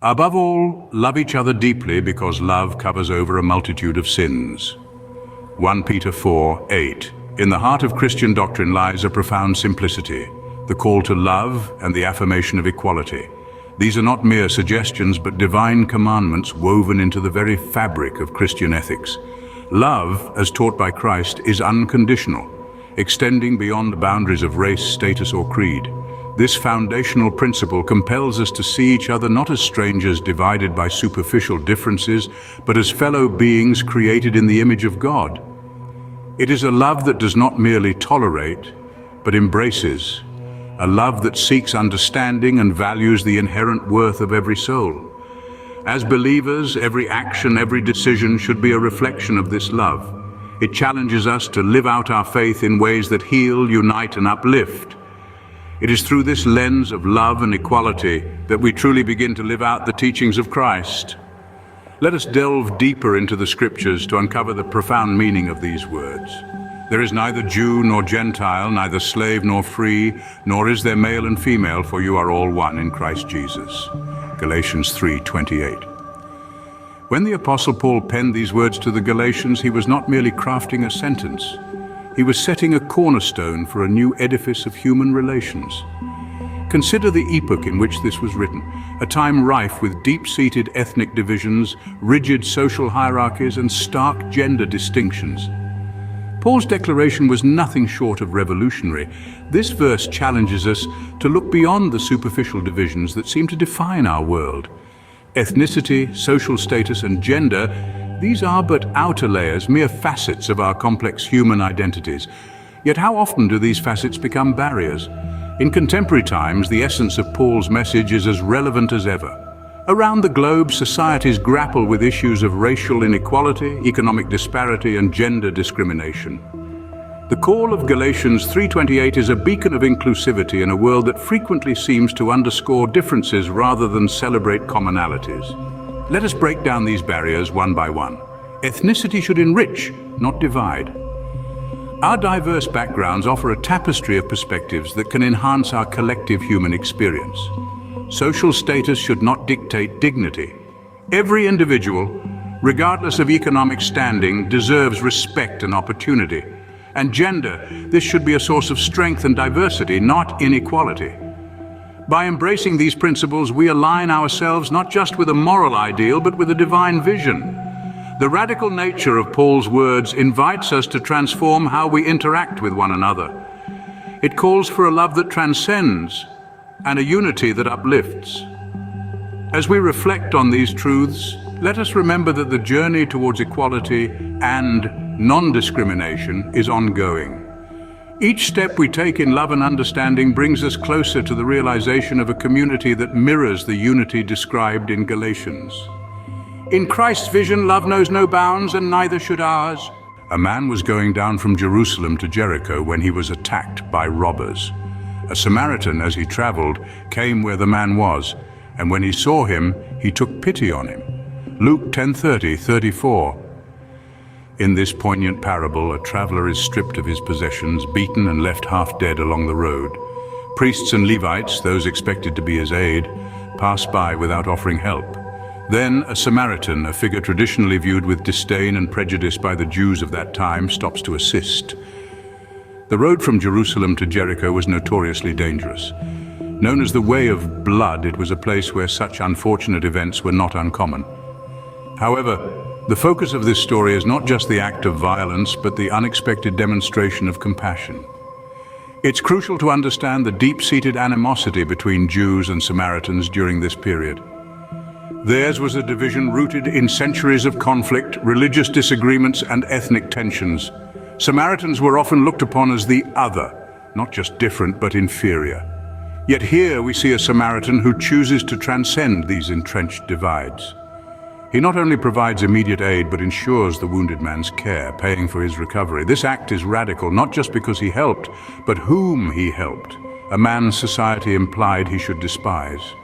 Above all, love each other deeply because love covers over a multitude of sins. 1 Peter 4:8. In the heart of Christian doctrine lies a profound simplicity, the call to love and the affirmation of equality. These are not mere suggestions but divine commandments woven into the very fabric of Christian ethics. Love, as taught by Christ, is unconditional, extending beyond the boundaries of race, status, or creed. This foundational principle compels us to see each other not as strangers divided by superficial differences, but as fellow beings created in the image of God. It is a love that does not merely tolerate, but embraces. A love that seeks understanding and values the inherent worth of every soul. As believers, every action, every decision should be a reflection of this love. It challenges us to live out our faith in ways that heal, unite, and uplift. It is through this lens of love and equality that we truly begin to live out the teachings of Christ. Let us delve deeper into the scriptures to uncover the profound meaning of these words. There is neither Jew nor Gentile, neither slave nor free, nor is there male and female, for you are all one in Christ Jesus. Galatians 3:28. When the Apostle Paul penned these words to the Galatians, he was not merely crafting a sentence. He was setting a cornerstone for a new edifice of human relations. Consider the epoch in which this was written, a time rife with deep-seated ethnic divisions, rigid social hierarchies, and stark gender distinctions. Paul's declaration was nothing short of revolutionary. This verse challenges us to look beyond the superficial divisions that seem to define our world. Ethnicity, social status, and gender, these are but outer layers, mere facets of our complex human identities. Yet how often do these facets become barriers? In contemporary times, the essence of Paul's message is as relevant as ever. Around the globe, societies grapple with issues of racial inequality, economic disparity, and gender discrimination. The call of Galatians 3:28 is a beacon of inclusivity in a world that frequently seems to underscore differences rather than celebrate commonalities. Let us break down these barriers one by one. Ethnicity should enrich, not divide. Our diverse backgrounds offer a tapestry of perspectives that can enhance our collective human experience. Social status should not dictate dignity. Every individual, regardless of economic standing, deserves respect and opportunity. And gender, this should be a source of strength and diversity, not inequality. By embracing these principles, we align ourselves not just with a moral ideal, but with a divine vision. The radical nature of Paul's words invites us to transform how we interact with one another. It calls for a love that transcends and a unity that uplifts. As we reflect on these truths, let us remember that the journey towards equality and non-discrimination is ongoing. Each step we take in love and understanding brings us closer to the realization of a community that mirrors the unity described in Galatians. In Christ's vision, love knows no bounds, and neither should ours. A man was going down from Jerusalem to Jericho when he was attacked by robbers. A Samaritan, as he traveled, came where the man was, and when he saw him, he took pity on him. Luke 10:34. In this poignant parable, a traveler is stripped of his possessions, beaten and left half dead along the road. Priests and Levites, those expected to be his aid, pass by without offering help. Then a Samaritan, a figure traditionally viewed with disdain and prejudice by the Jews of that time, stops to assist. The road from Jerusalem to Jericho was notoriously dangerous. Known as the Way of Blood, it was a place where such unfortunate events were not uncommon. However, the focus of this story is not just the act of violence, but the unexpected demonstration of compassion. It's crucial to understand the deep-seated animosity between Jews and Samaritans during this period. Theirs was a division rooted in centuries of conflict, religious disagreements, and ethnic tensions. Samaritans were often looked upon as the other, not just different, but inferior. Yet here we see a Samaritan who chooses to transcend these entrenched divides. He not only provides immediate aid, but ensures the wounded man's care, paying for his recovery. This act is radical, not just because he helped, but whom he helped, a man society implied he should despise.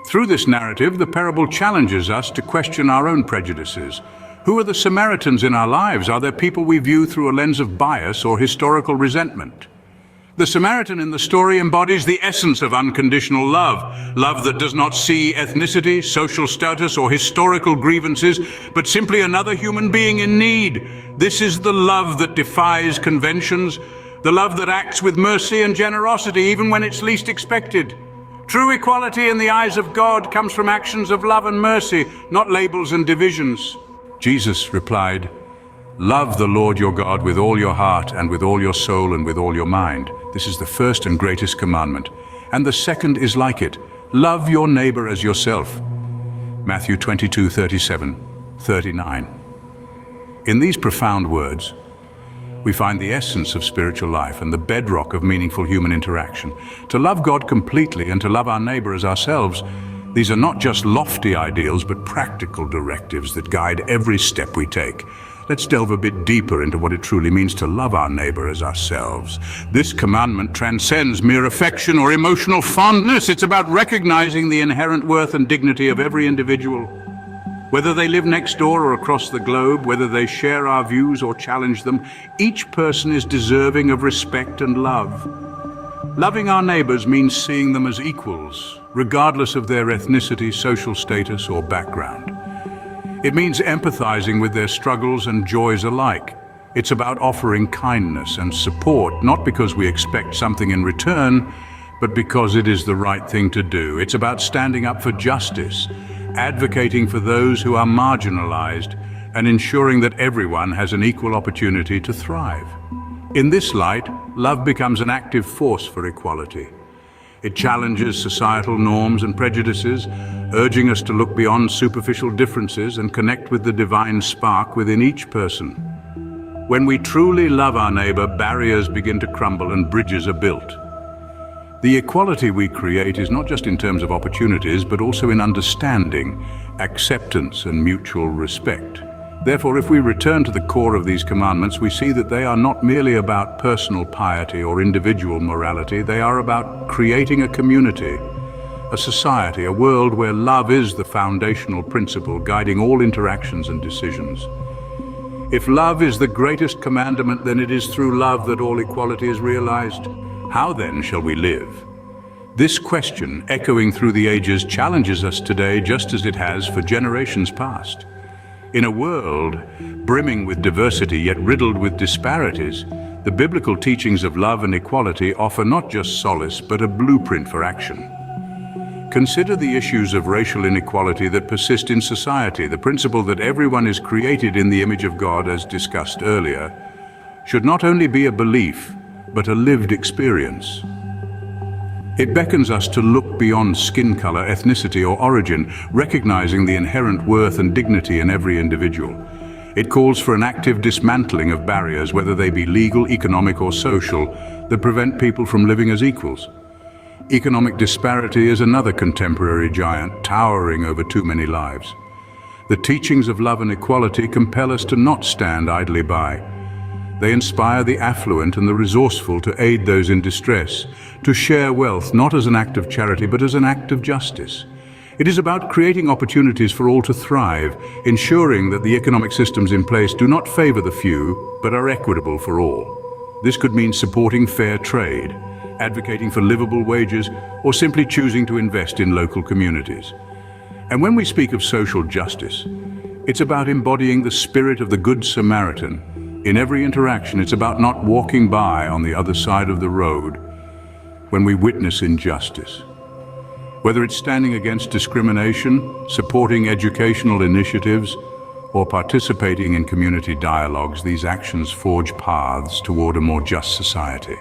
Through this narrative, the parable challenges us to question our own prejudices. Who are the Samaritans in our lives? Are there people we view through a lens of bias or historical resentment? The Samaritan in the story embodies the essence of unconditional love, love that does not see ethnicity, social status, or historical grievances, but simply another human being in need. This is the love that defies conventions, the love that acts with mercy and generosity even when it's least expected. True equality in the eyes of God comes from actions of love and mercy, not labels and divisions. Jesus replied, "Love the Lord your God with all your heart and with all your soul and with all your mind. This is the first and greatest commandment. And the second is like it. Love your neighbor as yourself." Matthew 22:37, 39. In these profound words, we find the essence of spiritual life and the bedrock of meaningful human interaction. To love God completely and to love our neighbor as ourselves, these are not just lofty ideals, but practical directives that guide every step we take. Let's delve a bit deeper into what it truly means to love our neighbor as ourselves. This commandment transcends mere affection or emotional fondness. It's about recognizing the inherent worth and dignity of every individual. Whether they live next door or across the globe, whether they share our views or challenge them, each person is deserving of respect and love. Loving our neighbors means seeing them as equals, regardless of their ethnicity, social status, or background. It means empathizing with their struggles and joys alike. It's about offering kindness and support, not because we expect something in return, but because it is the right thing to do. It's about standing up for justice, advocating for those who are marginalized, and ensuring that everyone has an equal opportunity to thrive. In this light, love becomes an active force for equality. It challenges societal norms and prejudices, urging us to look beyond superficial differences and connect with the divine spark within each person. When we truly love our neighbor, barriers begin to crumble and bridges are built. The equality we create is not just in terms of opportunities, but also in understanding, acceptance, and mutual respect. Therefore, if we return to the core of these commandments, we see that they are not merely about personal piety or individual morality. They are about creating a community, a society, a world where love is the foundational principle guiding all interactions and decisions. If love is the greatest commandment, then it is through love that all equality is realized. How then shall we live? This question, echoing through the ages, challenges us today just as it has for generations past. In a world brimming with diversity yet riddled with disparities, the biblical teachings of love and equality offer not just solace but a blueprint for action. Consider the issues of racial inequality that persist in society. The principle that everyone is created in the image of God, as discussed earlier, should not only be a belief but a lived experience. It beckons us to look beyond skin color, ethnicity, or origin, recognizing the inherent worth and dignity in every individual. It calls for an active dismantling of barriers, whether they be legal, economic, or social, that prevent people from living as equals. Economic disparity is another contemporary giant, towering over too many lives. The teachings of love and equality compel us to not stand idly by. They inspire the affluent and the resourceful to aid those in distress, to share wealth not as an act of charity but as an act of justice. It is about creating opportunities for all to thrive, ensuring that the economic systems in place do not favor the few but are equitable for all. This could mean supporting fair trade, advocating for livable wages, or simply choosing to invest in local communities. And when we speak of social justice, it's about embodying the spirit of the Good Samaritan. In every interaction, it's about not walking by on the other side of the road when we witness injustice. Whether it's standing against discrimination, supporting educational initiatives, or participating in community dialogues, these actions forge paths toward a more just society.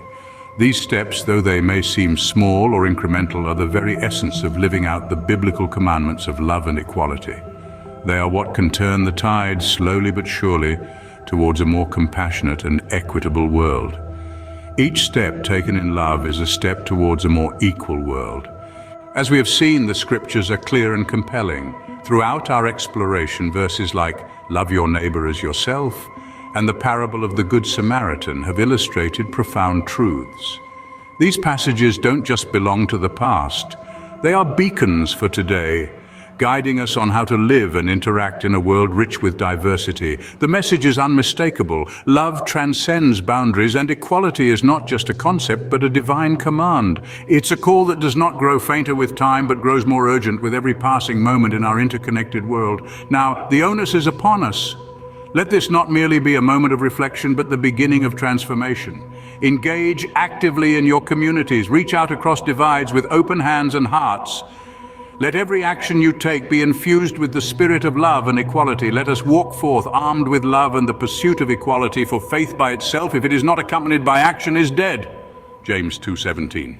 These steps, though they may seem small or incremental, are the very essence of living out the biblical commandments of love and equality. They are what can turn the tide slowly but surely towards a more compassionate and equitable world. Each step taken in love is a step towards a more equal world. As we have seen, the scriptures are clear and compelling. Throughout our exploration, verses like "Love your neighbor as yourself" and the parable of the Good Samaritan have illustrated profound truths. These passages don't just belong to the past. They are beacons for today, guiding us on how to live and interact in a world rich with diversity. The message is unmistakable. Love transcends boundaries, and equality is not just a concept, but a divine command. It's a call that does not grow fainter with time, but grows more urgent with every passing moment in our interconnected world. Now, the onus is upon us. Let this not merely be a moment of reflection, but the beginning of transformation. Engage actively in your communities. Reach out across divides with open hands and hearts. Let every action you take be infused with the spirit of love and equality. Let us walk forth armed with love and the pursuit of equality, for faith by itself, if it is not accompanied by action, is dead. James 2:17.